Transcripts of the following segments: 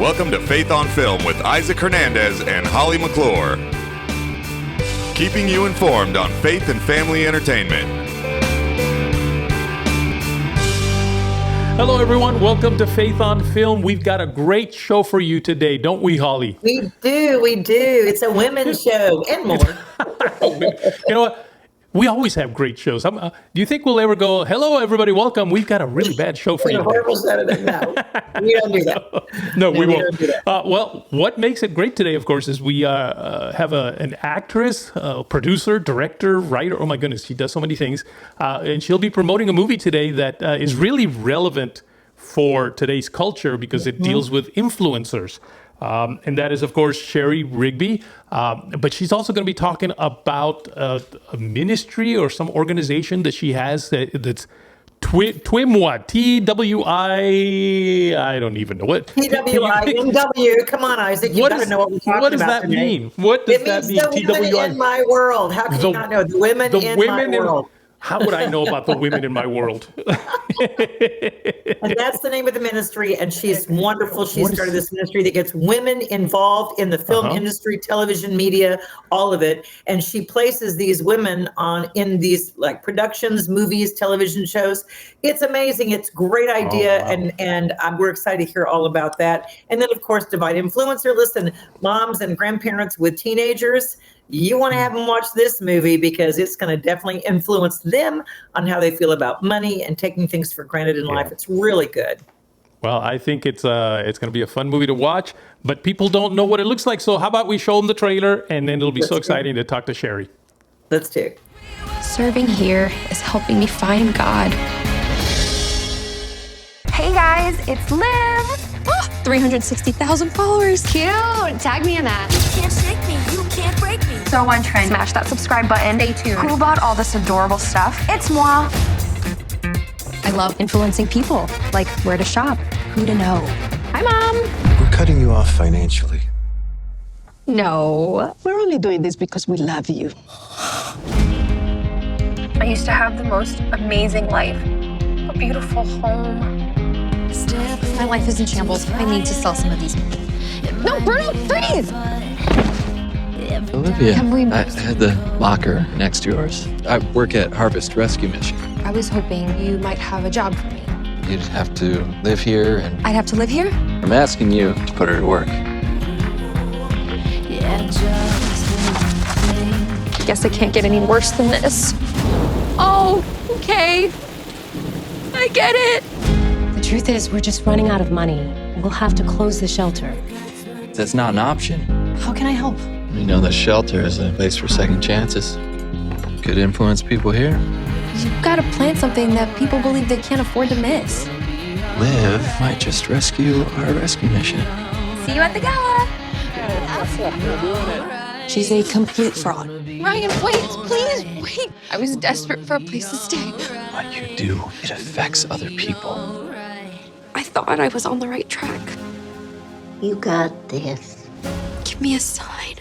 welcome to Faith on Film with Isaac Hernandez and Holly McClure. Keeping you informed on faith and family entertainment. Hello, everyone. Welcome to Faith on Film. We've got a great show for you today, don't we, Holly? We do. It's a women's show and more. You know what? We always have great shows. Do you think we'll ever go, hello, everybody, welcome? We've got a really bad show for you today. Horrible Saturday. No, we don't do that. No, we won't. Don't do that. Well, what makes it great today, of course, is we have an actress, producer, director, writer. Oh, my goodness, she does so many things. And she'll be promoting a movie today that is really relevant for today's culture because it deals with influencers. And that is, of course, Shari Rigby. But she's also going to be talking about a ministry or some organization that she has that's TWIMWA, T-W-I, I don't even know what. T-W-I-M-W. Come on, Isaac. You got to know what we're talking about. What does that mean? What does that mean? It means the women in my world. How can you not know? The women in my world. How would I know about the women in my world? And that's the name of the ministry, and she's wonderful. She started this ministry that gets women involved in the film industry, television, media, all of it. And she places these women in these like productions, movies, television shows. It's amazing. It's a great idea, and we're excited to hear all about that. And then, of course, Divide Influencer. Listen, moms and grandparents with teenagers, you want to have them watch this movie because it's going to definitely influence them on how they feel about money and taking things for granted in life. It's really good. Well, I think it's going to be a fun movie to watch, but people don't know what it looks like. So how about we show them the trailer, and then it'll be so exciting to talk to Shari. Let's do. Serving here is helping me find God. Hey guys, it's Liv. 360,000 followers. Cute. Tag me in that. You can't shake me. You can't break me. So on trend. Smash that subscribe button. Stay tuned. Who bought all this adorable stuff? It's moi. I love influencing people, like where to shop, who to know. Hi, Mom. We're cutting you off financially. No. We're only doing this because we love you. I used to have the most amazing life. A beautiful home. My life is in shambles. I need to sell some of these. No, Bruno, freeze! Olivia, I had the locker next to yours. I work at Harvest Rescue Mission. I was hoping you might have a job for me. You'd have to live here and... I'd have to live here? I'm asking you to put her to work. Guess it can't get any worse than this. Oh, okay. I get it. The truth is, we're just running out of money. We'll have to close the shelter. That's not an option. How can I help? You know, the shelter is a place for second chances. Could influence people here. You've got to plan something that people believe they can't afford to miss. Liv might just rescue our rescue mission. See you at the gala. She's a complete fraud. Ryan, wait, please, wait. I was desperate for a place to stay. What you do, it affects other people. I thought I was on the right track. You got this. Give me a sign.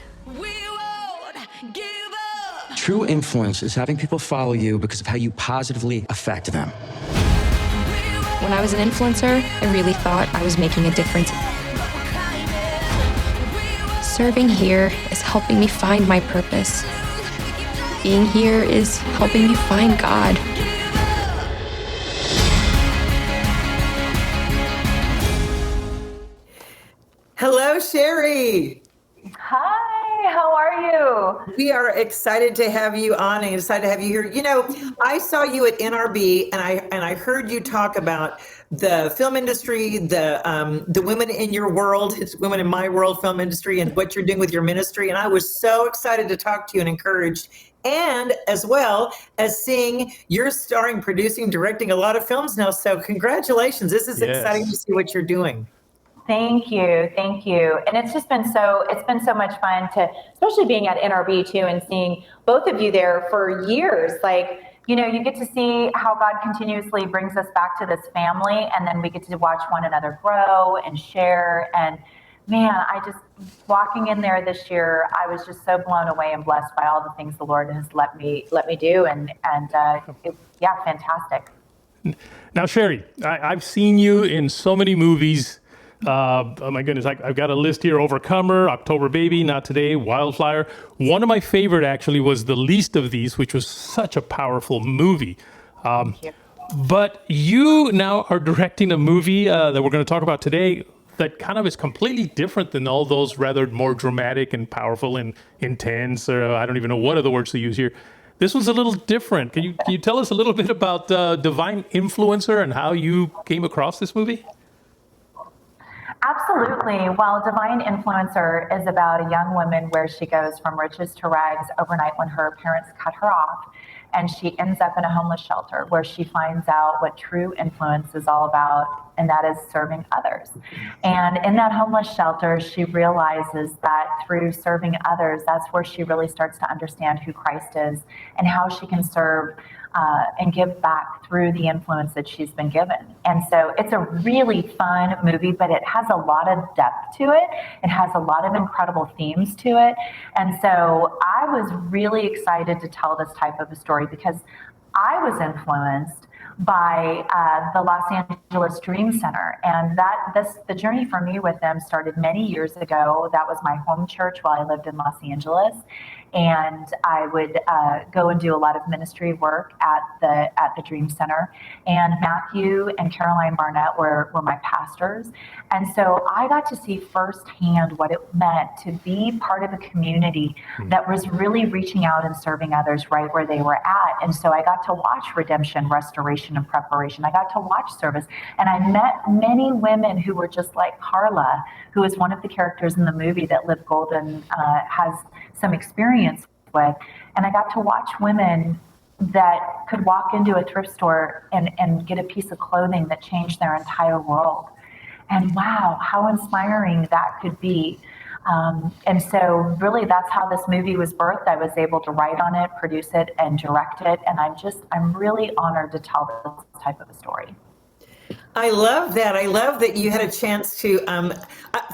True influence is having people follow you because of how you positively affect them. When I was an influencer, I really thought I was making a difference. Serving here is helping me find my purpose. Being here is helping me find God. Hello, Shari. Hi, how are you? We are excited to have you on and excited to have you here. You know, I saw you at NRB and I heard you talk about the film industry, the women in your world, it's women in my world film industry and what you're doing with your ministry. And I was so excited to talk to you and encouraged. And as well as seeing you're starring, producing, directing a lot of films now. So congratulations. This is exciting to see what you're doing. Thank you. And it's been so much fun to, especially being at NRB too, and seeing both of you there for years. Like, you know, you get to see how God continuously brings us back to this family, and then we get to watch one another grow and share. And man, walking in there this year, I was just so blown away and blessed by all the things the Lord has let me do. And fantastic. Now, Shari, I've seen you in so many movies. Oh my goodness, I've got a list here: Overcomer, October Baby, Not Today, Wildflower. One of my favorite actually was The Least of These, which was such a powerful movie. But you now are directing a movie that we're going to talk about today that kind of is completely different than all those rather more dramatic and powerful and intense, or I don't even know what other words to use here. This one's a little different. Can you tell us a little bit about Divine Influencer and how you came across this movie? Absolutely. Well, Divine Influencer is about a young woman where she goes from riches to rags overnight when her parents cut her off. And she ends up in a homeless shelter where she finds out what true influence is all about, and that is serving others. And in that homeless shelter, she realizes that through serving others, that's where she really starts to understand who Christ is and how she can serve and give back through the influence that she's been given. And so it's a really fun movie, but it has a lot of depth to it. It has a lot of incredible themes to it. And so I was really excited to tell this type of a story because I was influenced by the Los Angeles Dream Center. And the journey for me with them started many years ago. That was my home church while I lived in Los Angeles. And I would go and do a lot of ministry work at the Dream Center. And Matthew and Caroline Barnett were my pastors. And so I got to see firsthand what it meant to be part of a community that was really reaching out and serving others right where they were at. And so I got to watch redemption, restoration, and preparation. I got to watch service. And I met many women who were just like Carla, who is one of the characters in the movie that Liv Golden has some experience with. And I got to watch women that could walk into a thrift store and get a piece of clothing that changed their entire world. And wow, how inspiring that could be. And so really that's how this movie was birthed. I was able to write on it, produce it, and direct it. And I'm really honored to tell this type of a story. I love that. I love that you had a chance to,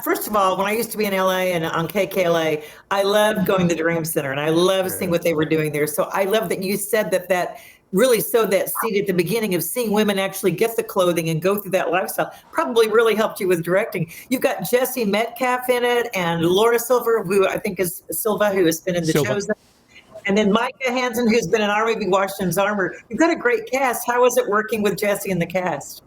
first of all, when I used to be in LA and on KKLA, I loved going to the Dream Center and I loved seeing what they were doing there. So I love that you said that really sowed that seed at the beginning of seeing women actually get the clothing and go through that lifestyle. Probably really helped you with directing. You've got Jesse Metcalf in it and Laura Silver, who I think is Silva, who has been in The Chosen. And then Micah Hansen, who's been in our movie Washington's Armor. You've got a great cast. How was it working with Jesse and the cast?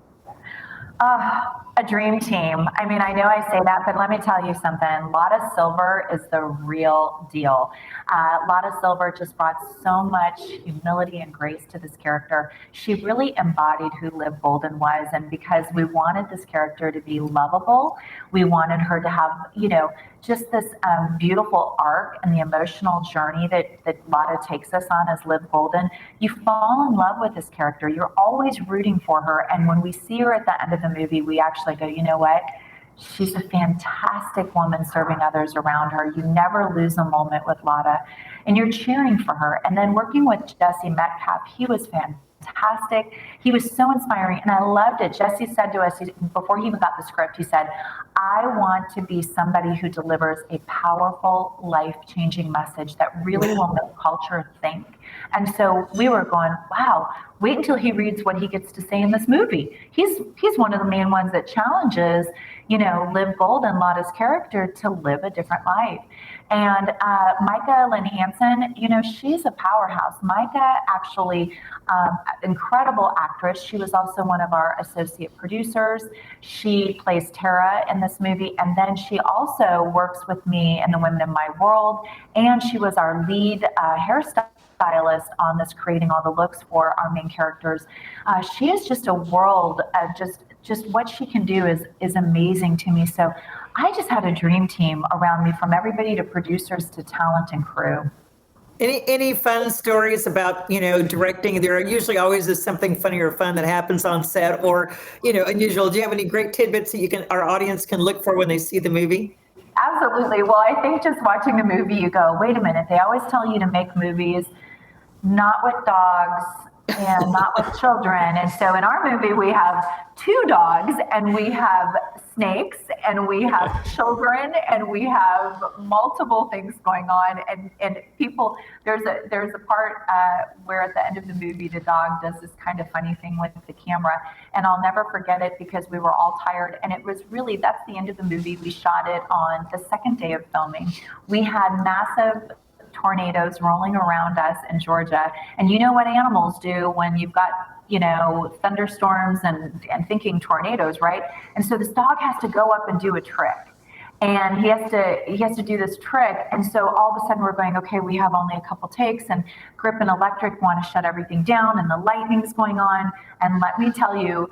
A dream team. I mean, I know I say that, but let me tell you something. Lotta Silver is the real deal. Lotta Silver just brought so much humility and grace to this character. She really embodied who Liv Golden was. And because we wanted this character to be lovable, we wanted her to have, just this beautiful arc and the emotional journey that Lotta takes us on as Liv Golden. You fall in love with this character. You're always rooting for her. And when we see her at the end of the movie, we actually go, you know what? She's a fantastic woman serving others around her. You never lose a moment with Lotta. And you're cheering for her. And then working with Jesse Metcalf, he was fantastic. He was so inspiring, and I loved it. Jesse said to us, before he even got the script, he said, I want to be somebody who delivers a powerful, life-changing message that really will make culture think. And so we were going, wow, wait until he reads what he gets to say in this movie. He's one of the main ones that challenges, Liv Golden, Lotta's character, to live a different life. And Micah Lynn Hansen, she's a powerhouse. Micah actually, incredible actress. She was also one of our associate producers. She plays Tara in this movie. And then she also works with me and the Women in My World. And she was our lead hairstylist on this, creating all the looks for our main characters. She is just a world of just what she can do is amazing to me. So I just had a dream team around me, from everybody to producers to talent and crew. Any fun stories about, directing? There usually always is something funny or fun that happens on set, or, unusual. Do you have any great tidbits that our audience can look for when they see the movie? Absolutely. Well, I think just watching the movie, you go, wait a minute. They always tell you to make movies not with dogs, and not with children. And so in our movie, we have 2 dogs, and we have snakes, and we have children, and we have multiple things going on. And people, there's a part where at the end of the movie, the dog does this kind of funny thing with the camera, and I'll never forget it because we were all tired. And it was really, that's the end of the movie. We shot it on the second day of filming. We had massive tornadoes rolling around us in Georgia. And you know what animals do when you've got, thunderstorms and thinking tornadoes, right? And so this dog has to go up and do a trick. And he has to do this trick. And so all of a sudden we're going, okay, we have only a couple takes, and Grip and Electric want to shut everything down, and the lightning's going on. And let me tell you,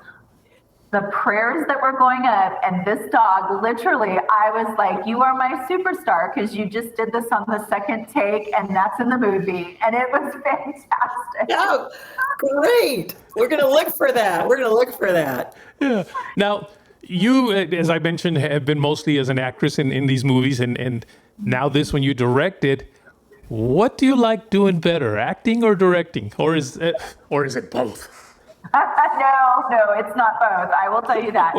the prayers that were going up, and this dog, literally, I was like, you are my superstar because you just did this on the second take, and that's in the movie. And it was fantastic. Oh, great. We're going to look for that. Yeah. Now, you, as I mentioned, have been mostly as an actress in these movies, and now this one you directed. What do you like doing better, acting or directing? Or is it both? No, it's not both. I will tell you that.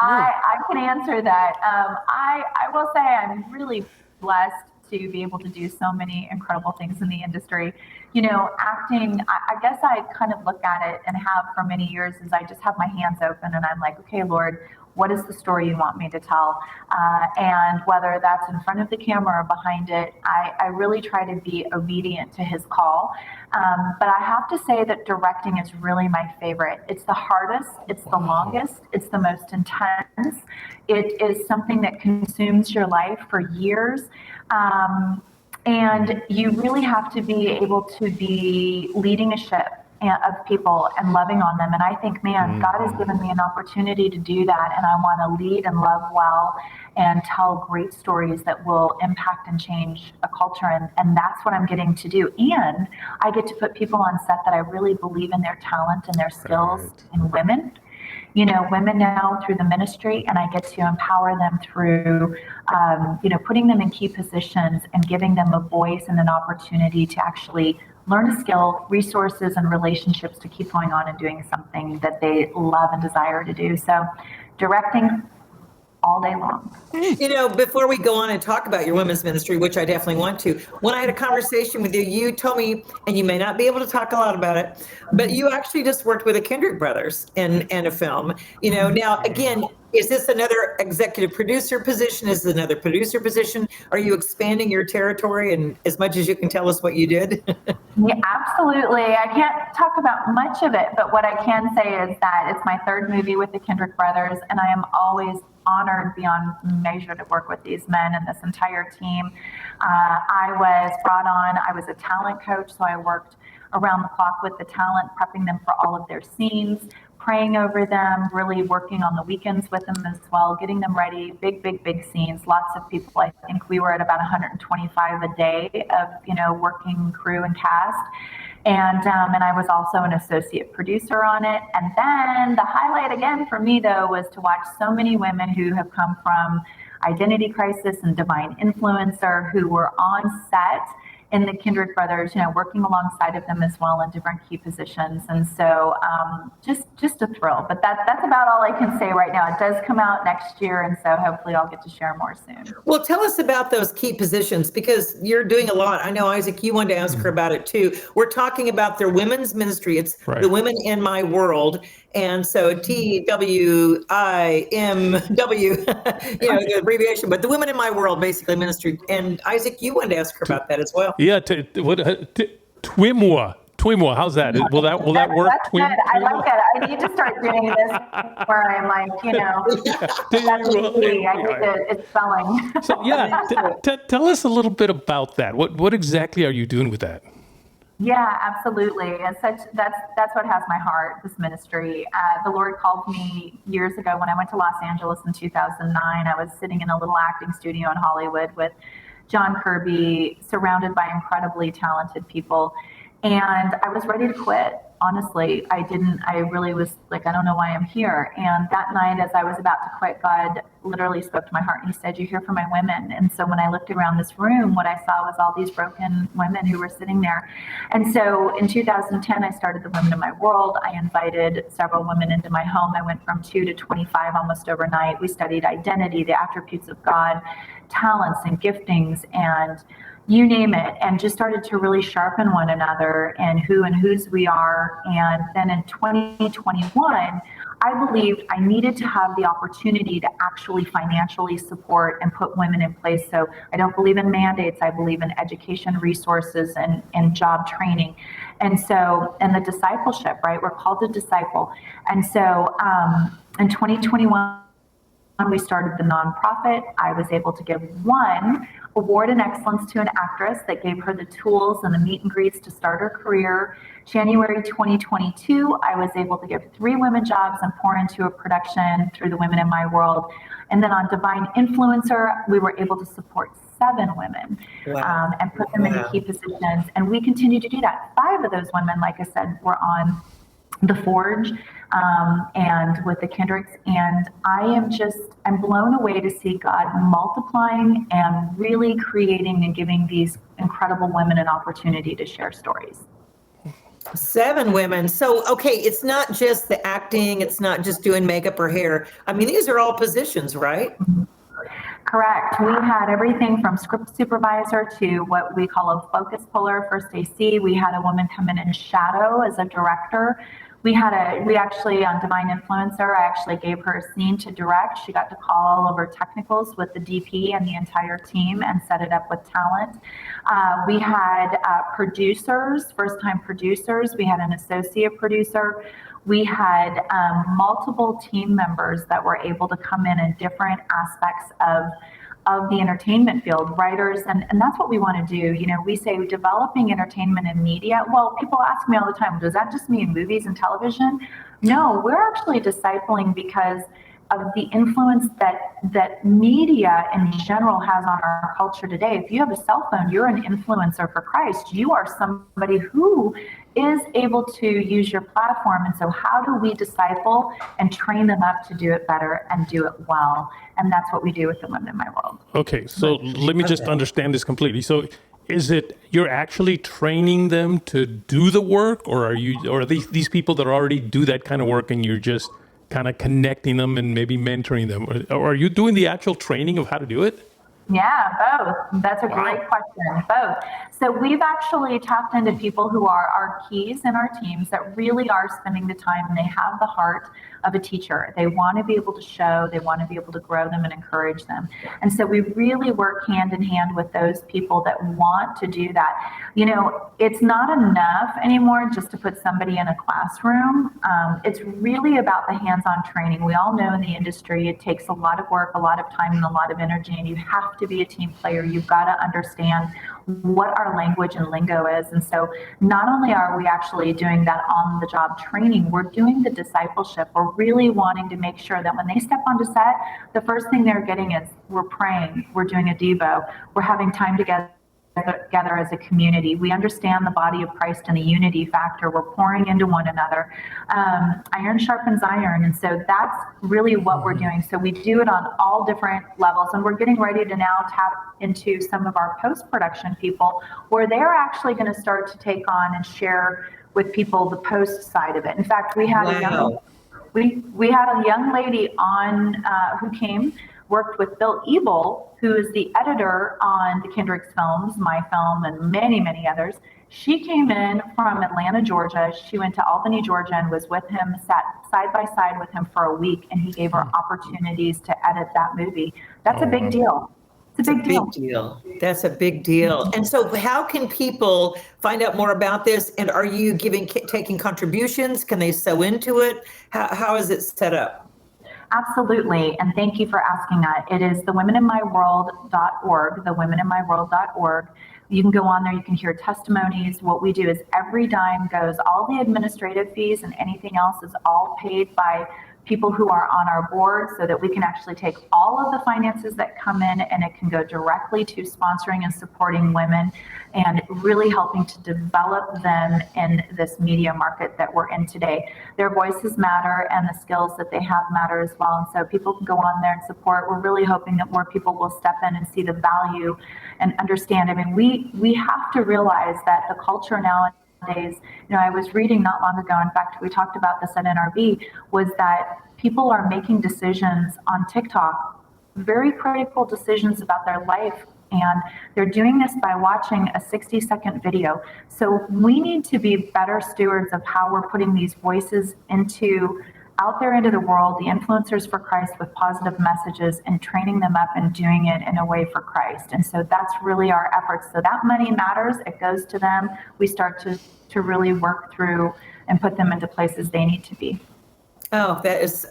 I can answer that. I will say I'm really blessed to be able to do so many incredible things in the industry. Acting, I guess I kind of look at it and have for many years is I just have my hands open and I'm like, okay, Lord, what is the story you want me to tell? And whether that's in front of the camera or behind it, I really try to be obedient to his call. But I have to say that directing is really my favorite. It's the hardest, it's the longest, it's the most intense. It is something that consumes your life for years. And you really have to be able to be leading a ship of people and loving on them. And I think, man, God has given me an opportunity to do that. And I want to lead and love well and tell great stories that will impact and change a culture. And that's what I'm getting to do. And I get to put people on set that I really believe in their talent and their skills in women. Women now through the ministry, and I get to empower them through, putting them in key positions and giving them a voice and an opportunity to actually learn a skill, resources, and relationships to keep going on and doing something that they love and desire to do. So directing all day long. Before we go on and talk about your women's ministry, which I definitely want to, when I had a conversation with you, you told me, and you may not be able to talk a lot about it, but you actually just worked with the Kendrick brothers in a film. Now, again, is this another executive producer position? Is this another producer position? Are you expanding your territory? And as much as you can tell us what you did? Yeah, absolutely. I can't talk about much of it, but what I can say is that it's my 3rd movie with the Kendrick brothers, and I am always honored beyond measure to work with these men and this entire team. I was brought on, I was a talent coach, so I worked around the clock with the talent, prepping them for all of their scenes, praying over them, really working on the weekends with them as well, getting them ready, big scenes, lots of people. I think we were at about 125 a day of, working crew and cast. And I was also an associate producer on it. And then the highlight again for me, though, was to watch so many women who have come from Identity Crisis and Divine Influencer who were on set in the Kendrick brothers, working alongside of them as well in different key positions. And so just a thrill. But that's about all I can say right now. It does come out next year, and so hopefully I'll get to share more soon. Well, tell us about those key positions, because you're doing a lot. I know, Isaac, you wanted to ask her about it too. We're talking about their women's ministry. It's the Women in My World. And so TWIMW, the abbreviation, but the Women in My World, basically, ministry. And Isaac, you wanted to ask her about that as well. Yeah, TWIMWA. How's that? Will that work? That's good. I like it. I need to start doing this where I'm like, it's spelling. So yeah, tell us a little bit about that. What exactly are you doing with that? Yeah, absolutely. That's what has my heart, this ministry. The Lord called me years ago when I went to Los Angeles in 2009. I was sitting in a little acting studio in Hollywood with John Kirby, surrounded by incredibly talented people. And I was ready to quit. Honestly, I really was like, I don't know why I'm here. And that night, as I was about to quit, God literally spoke to my heart. And he said, "You're here for my women." And so when I looked around this room, what I saw was all these broken women who were sitting there. And so in 2010, I started the Women in My World. I invited several women into my home. I went from 2 to 25 almost overnight. We studied identity, the attributes of God, talents and giftings, and you name it, and just started to really sharpen one another and who and whose we are. And then in 2021, I believed I needed to have the opportunity to actually financially support and put women in place. So I don't believe in mandates. I believe in education resources and job training. And so, and the discipleship, right? We're called to disciple. And so in 2021, we started the nonprofit. I was able to give one award in excellence to an actress that gave her the tools and the meet and greets to start her career. January 2022, I was able to give 3 women jobs and pour into a production through the Women in My World. And then on Divine Influencer, we were able to support 7 women. Wow. And put them into key positions. And we continue to do that. 5 of those women, like I said, were on The Forge and with the Kendricks. And I'm blown away to see God multiplying and really creating and giving these incredible women an opportunity to share stories. 7 women. So, okay, it's not just the acting. It's not just doing makeup or hair. I mean, these are all positions, right? Correct. We had everything from script supervisor to what we call a focus puller for Ste E. We had a woman come in and shadow as a director. We actually on Divine Influencer, I actually gave her a scene to direct. She got to call all of her technicals with the DP and the entire team and set it up with talent. We had producers, first-time producers. We had an associate producer. We had multiple team members that were able to come in different aspects of the entertainment field, writers, and that's what we want to do. You know, we say developing entertainment and media. Well, people ask me all the time, does that just mean movies and television? No, we're actually discipling because of the influence that media in general has on our culture today. If you have a cell phone, you're an influencer for Christ. You are somebody who is able to use your platform. And so how do we disciple and train them up to do it better and do it well? And that's what we do with the Women in My World. Okay, so let me just understand this completely. So is it you're actually training them to do the work, or are these people that already do that kind of work and you're just kind of connecting them and maybe mentoring them? Or are you doing the actual training of how to do it? Yeah, both. That's a great question. Both. So we've actually tapped into people who are our keys in our teams that really are spending the time, and they have the heart of a teacher. They want to be able to show, they want to be able to grow them and encourage them. And so we really work hand in hand with those people that want to do that. You know, it's not enough anymore just to put somebody in a classroom. It's really about the hands-on training. We all know in the industry, it takes a lot of work, a lot of time, and a lot of energy, and you have to be a team player. You've got to understand what our language and lingo is. And so not only are we actually doing that on the job training, we're doing the discipleship. We're really wanting to make sure that when they step onto set, the first thing they're getting is we're praying, we're doing a Devo, we're having time together as a community. We understand the body of Christ and the unity factor. We're pouring into one another. Iron sharpens iron. And so that's really what we're doing. So we do it on all different levels. And we're getting ready to now tap into some of our post-production people where they're actually going to start to take on and share with people the post side of it. In fact, we had we had a young lady on who came, worked with Bill Ebel, who is the editor on the Kendricks films, my film, and many, many others. She came in from Atlanta, Georgia. She went to Albany, Georgia, and was with him, sat side by side with him for a week, and he gave her opportunities to edit that movie. That's a big deal. It's a big deal. That's a big deal. And so how can people find out more about this? And are you taking contributions? Can they sew into it? How is it set up? Absolutely. And thank you for asking that. It is thewomeninmyworld.org, thewomeninmyworld.org. You can go on there, you can hear testimonies. What we do is every dime goes, all the administrative fees and anything else is all paid by people who are on our board so that we can actually take all of the finances that come in and it can go directly to sponsoring and supporting women and really helping to develop them in this media market that we're in today. Their voices matter and the skills that they have matter as well. And so people can go on there and support. We're really hoping that more people will step in and see the value and understand. I mean, we have to realize that the culture nowadays, I was reading not long ago, in fact, we talked about this at NRB, was that people are making decisions on TikTok, very critical decisions about their life, and they're doing this by watching a 60-second video. So we need to be better stewards of how we're putting these voices out there into the world, the influencers for Christ with positive messages, and training them up and doing it in a way for Christ. And so that's really our efforts. So that money matters. It goes to them. We start to really work through and put them into places they need to be. Oh,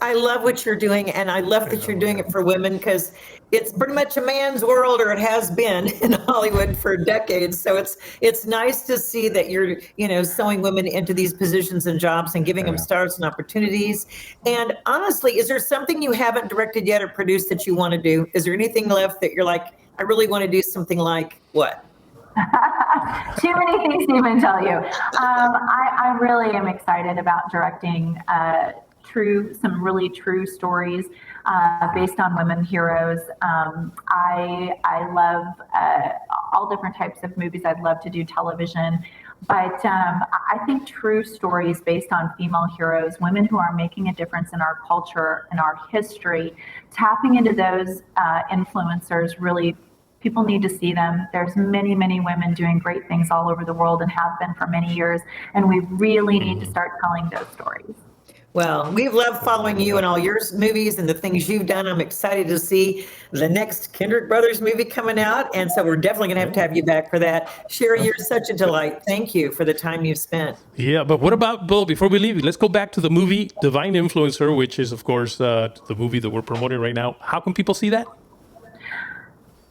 I love what you're doing. And I love that you're doing it for women, because it's pretty much a man's world, or it has been in Hollywood for decades. So it's nice to see that you're, sewing women into these positions and jobs and giving them stars and opportunities. And honestly, is there something you haven't directed yet or produced that you want to do? Is there anything left that you're like, I really want to do something like what? Too many things to even tell you. I really am excited about directing some really true stories based on women heroes. I love all different types of movies. I'd love to do television, but I think true stories based on female heroes, women who are making a difference in our culture and our history, tapping into those influencers, really, people need to see them. There's many, many women doing great things all over the world and have been for many years, and we really need to start telling those stories. Well, we've loved following you and all your movies and the things you've done. I'm excited to see the next Kendrick Brothers movie coming out. And so we're definitely going to have you back for that. Shari, you're such a delight. Thank you for the time you've spent. Yeah, but what about, Bill, before we leave, let's go back to the movie Divine Influencer, which is, of course, the movie that we're promoting right now. How can people see that?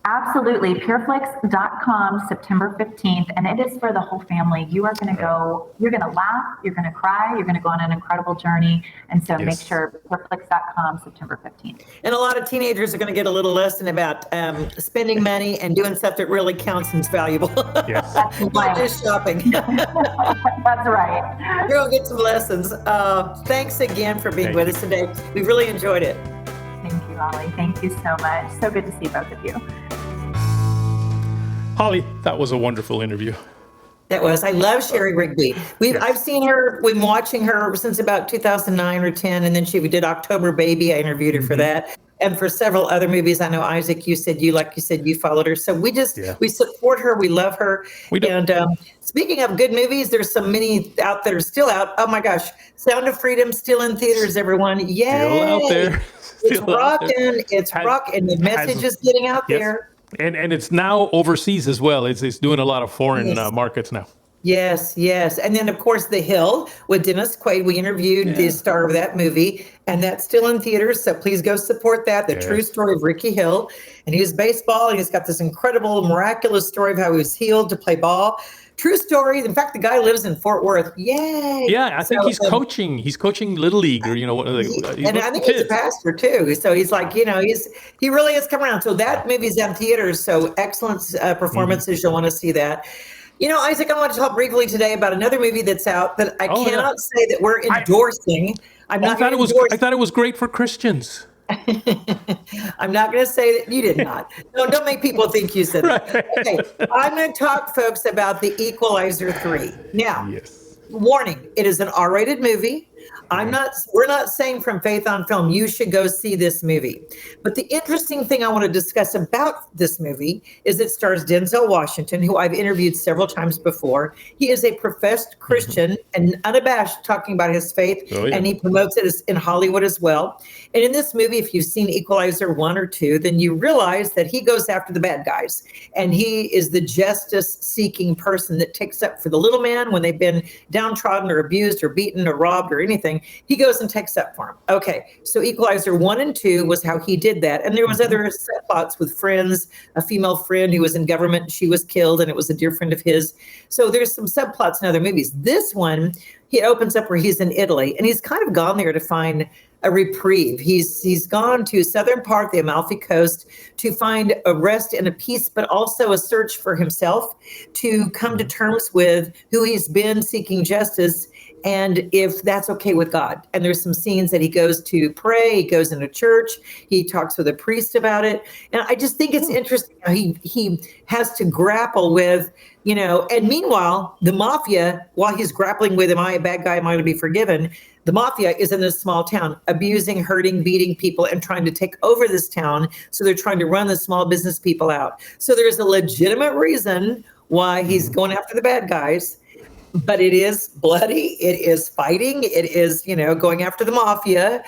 Absolutely. Pureflix.com, September 15th. And it is for the whole family. You are going to go, you're going to laugh, you're going to cry, you're going to go on an incredible journey. And so make sure Pureflix.com, September 15th. And a lot of teenagers are going to get a little lesson about spending money and doing stuff that really counts and is valuable. Yes. Not just shopping. That's right. You're going to get some lessons. Thanks again for being with us today. We really enjoyed it. Thank you, Holly. Thank you so much. So good to see both of you. Holly, that was a wonderful interview. That was. I love Shari Rigby. I've seen her. We've been watching her since about 2009 or 10, and then we did October Baby. I interviewed her for that, and for several other movies. I know, Isaac, you said you followed her. So we support her. We love her. And speaking of good movies, there's so many out that are still out. Oh my gosh, Sound of Freedom still in theaters. Everyone, yay! Still out there. It's rocking. It's rocking. And the message is getting out there. And it's now overseas as well. It's doing a lot of foreign markets now. Yes. And then, of course, The Hill with Dennis Quaid. We interviewed the star of that movie, and that's still in theaters. So please go support that. The true story of Ricky Hill. And he was baseball, and he's got this incredible, miraculous story of how he was healed to play ball. True story. In fact, the guy lives in Fort Worth. Yay! Yeah, I think he's coaching. He's coaching Little League, or and I think he's a pastor too. So he's like, he really has come around. So that movie's in theaters. So excellent performances. You'll want to see that. Isaac, I want to talk briefly today about another movie that's out that I cannot say that we're endorsing. I thought it was great for Christians. I'm not going to say that you did not. No, don't make people think you said that. Okay, I'm going to talk, folks, about The Equalizer 3. Now, warning, it is an R-rated movie. We're not saying from Faith on Film, you should go see this movie. But the interesting thing I want to discuss about this movie is it stars Denzel Washington, who I've interviewed several times before. He is a professed Christian and unabashed talking about his faith, and he promotes it in Hollywood as well. And in this movie, if you've seen Equalizer 1 or 2, then you realize that he goes after the bad guys. And he is the justice-seeking person that takes up for the little man when they've been downtrodden or abused or beaten or robbed or anything. He goes and takes up for him. Okay, so Equalizer 1 and 2 was how he did that. And there was other plots with friends, a female friend who was in government, she was killed, and it was a dear friend of his. So there's some subplots in other movies. This one, he opens up where he's in Italy, and he's kind of gone there to find a reprieve. He's gone to southern part of the Amalfi Coast to find a rest and a peace, but also a search for himself, to come to terms with who he's been, seeking justice, and if that's okay with God. And there's some scenes that he goes to pray, he goes into church, he talks with a priest about it. And I just think it's interesting how he has to grapple with, and meanwhile, the mafia, while he's grappling with, am I a bad guy, am I going to be forgiven? The mafia is in this small town, abusing, hurting, beating people, and trying to take over this town. So they're trying to run the small business people out. So there's a legitimate reason why he's going after the bad guys. But it is bloody, it is fighting, it is, going after the mafia.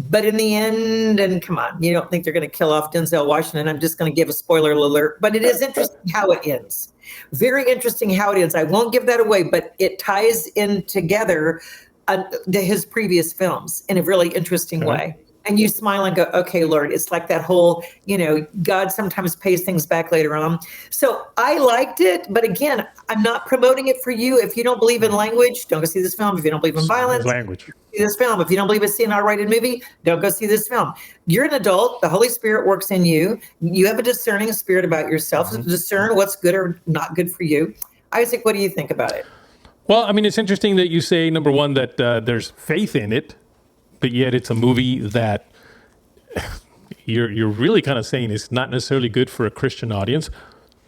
But in the end, and come on, you don't think they're going to kill off Denzel Washington. I'm just going to give a spoiler alert, but it is interesting how it ends. Very interesting how it ends. I won't give that away, but it ties in together his previous films in a really interesting way. And you smile and go, okay, Lord, it's like that whole, God sometimes pays things back later on. So I liked it. But again, I'm not promoting it for you. If you don't believe in language, don't go see this film. If you don't believe in violence, see this film. If you don't believe it's an R-rated movie, don't go see this film. You're an adult. The Holy Spirit works in you. You have a discerning spirit about yourself to discern what's good or not good for you. Isaac, what do you think about it? Well, I mean, it's interesting that you say, number one, that there's faith in it. But yet it's a movie that you're really kind of saying is not necessarily good for a Christian audience.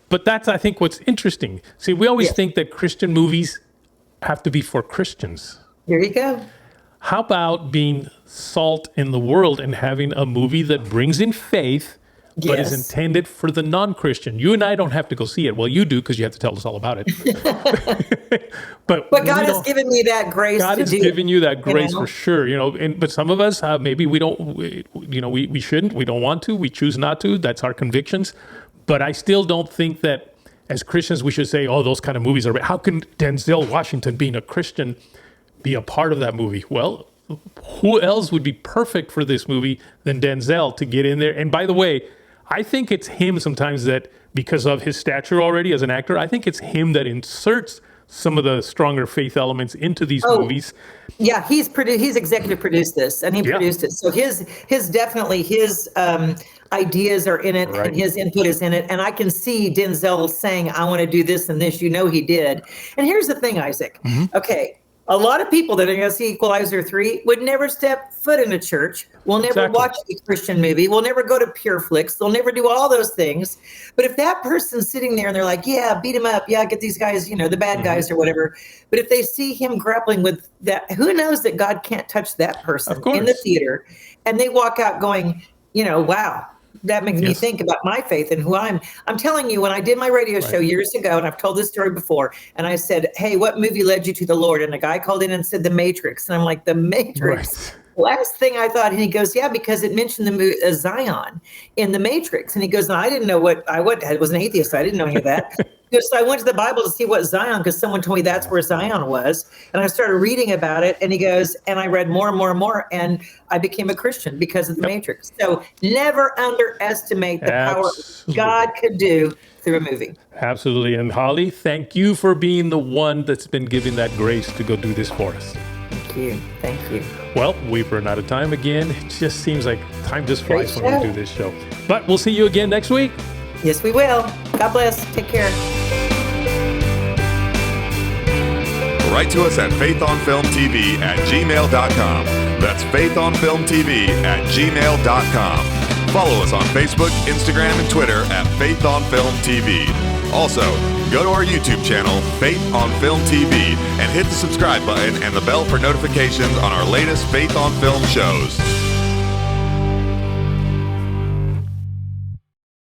But that's, I think, what's interesting. See, we always think that Christian movies have to be for Christians. Here you go. How about being salt in the world and having a movie that brings in faith, but is intended for the non-Christian? You and I don't have to go see it. Well, you do, because you have to tell us all about it. But God has given me that grace. God has given you that grace for sure. But some of us, maybe we don't, we shouldn't, we don't want to, we choose not to. That's our convictions. But I still don't think that as Christians, we should say, oh, those kind of movies are, how can Denzel Washington, being a Christian, be a part of that movie? Well, who else would be perfect for this movie than Denzel to get in there? And by the way, I think it's him sometimes that, because of his stature already as an actor, I think it's him that inserts some of the stronger faith elements into these movies. Yeah, he's executive produced this, and he produced it. So his ideas are in it, and his input is in it. And I can see Denzel saying, I want to do this and this. He did. And here's the thing, Isaac. Okay. A lot of people that are going to see Equalizer 3 would never step foot in a church, will never watch a Christian movie, will never go to Pure Flix, they'll never do all those things. But if that person's sitting there and they're like, yeah, beat him up, yeah, get these guys, the bad guys or whatever. But if they see him grappling with that, who knows that God can't touch that person in the theater, and they walk out going, wow. That makes me think about my faith and who I'm telling you, when I did my radio show years ago, and I've told this story before, and I said, hey, what movie led you to the Lord? And a guy called in and said, The Matrix. And I'm like, The Matrix? Last thing I thought, and he goes, yeah, because it mentioned the movie Zion in The Matrix. And he goes, no, I didn't know I was an atheist, so I didn't know any of that. So I went to the Bible to see what Zion, because someone told me that's where Zion was. And I started reading about it, and he goes, and I read more and more and more, and I became a Christian because of The Matrix. So never underestimate the power God could do through a movie. Absolutely. And Holly, thank you for being the one that's been giving that grace to go do this for us. Thank you. Well, we've run out of time again. It just seems like time just flies when we do this show. But we'll see you again next week. Yes, we will. God bless. Take care. Write to us at faithonfilmtv@gmail.com. That's faithonfilmtv@gmail.com. Follow us on Facebook, Instagram, and Twitter at Faith on Film TV. Also, go to our YouTube channel, Faith on Film TV, and hit the subscribe button and the bell for notifications on our latest Faith on Film shows.